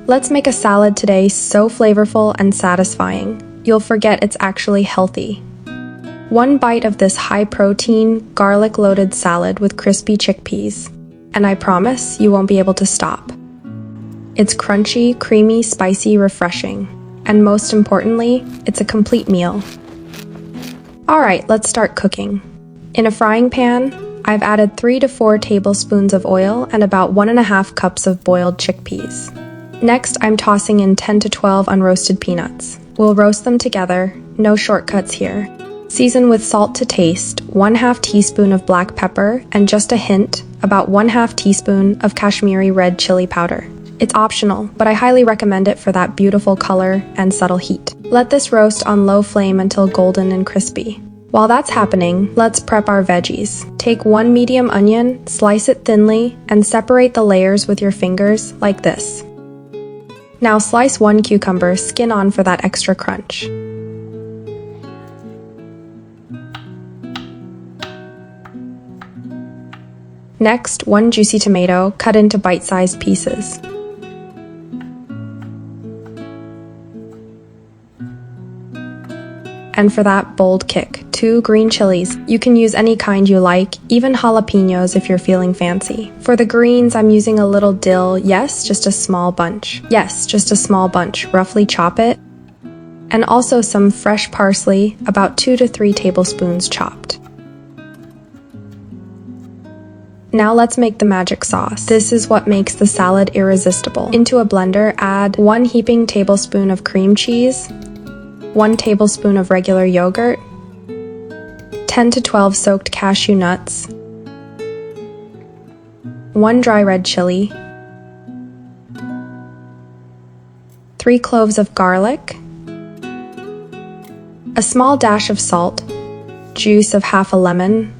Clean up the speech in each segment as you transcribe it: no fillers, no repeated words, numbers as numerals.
Let's make a salad today so flavorful and satisfying, you'll forget it's actually healthy. One bite of this high-protein, garlic-loaded salad with crispy chickpeas, and I promise you won't be able to stop. It's crunchy, creamy, spicy, refreshing, and most importantly, it's a complete meal. Alright, let's start cooking. In a frying pan, I've added 3 to 4 tablespoons of oil and about 1.5 cups of boiled chickpeas. Next, I'm tossing in 10 to 12 unroasted peanuts. We'll roast them together, no shortcuts here. Season with salt to taste, 1/2 teaspoon of black pepper, and just a hint, about 1/2 teaspoon of Kashmiri red chili powder. It's optional, but I highly recommend it for that beautiful color and subtle heat. Let this roast on low flame until golden and crispy. While that's happening, let's prep our veggies. Take 1 medium onion, slice it thinly, and separate the layers with your fingers like this. Now slice 1 cucumber skin on for that extra crunch. Next, 1 juicy tomato cut into bite-sized pieces. And for that bold kick, 2 green chilies. You can use any kind you like, even jalapenos if you're feeling fancy. For the greens, I'm using a little dill, yes, just a small bunch. Yes, just a small bunch, roughly chop it. And also some fresh parsley, about 2 to 3 tablespoons chopped. Now let's make the magic sauce. This is what makes the salad irresistible. Into a blender, add 1 heaping tablespoon of cream cheese, 1 tablespoon of regular yogurt, 10 to 12 soaked cashew nuts, 1 dry red chili, 3 cloves of garlic, a small dash of salt, juice of half a lemon,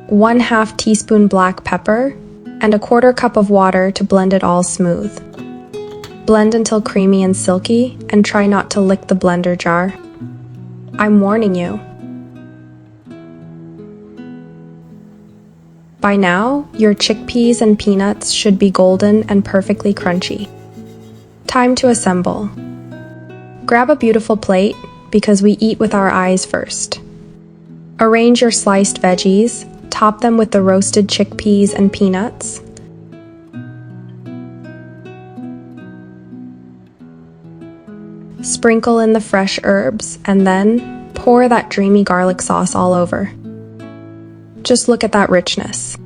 1/2 teaspoon black pepper, and a 1/4 cup of water to blend it all smooth. Blend until creamy and silky, and try not to lick the blender jar. I'm warning you. By now, your chickpeas and peanuts should be golden and perfectly crunchy. Time to assemble. Grab a beautiful plate, because we eat with our eyes first. Arrange your sliced veggies, top them with the roasted chickpeas and peanuts. Sprinkle in the fresh herbs, and then pour that dreamy garlic sauce all over. Just look at that richness.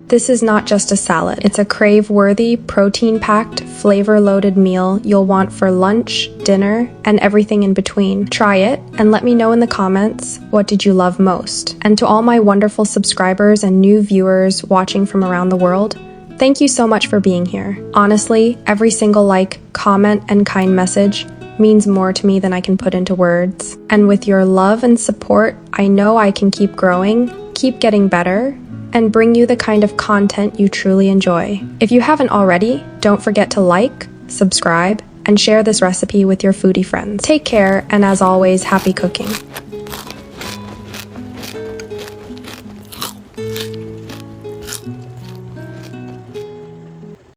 This is not just a salad. It's a crave-worthy, protein-packed, flavor-loaded meal you'll want for lunch, dinner, and everything in between. Try it, and let me know in the comments, what did you love most? And to all my wonderful subscribers and new viewers watching from around the world, thank you so much for being here. Honestly, every single like, comment, and kind message means more to me than I can put into words. And with your love and support, I know I can keep growing, keep getting better, and bring you the kind of content you truly enjoy. If you haven't already, don't forget to like, subscribe, and share this recipe with your foodie friends. Take care, and as always, happy cooking.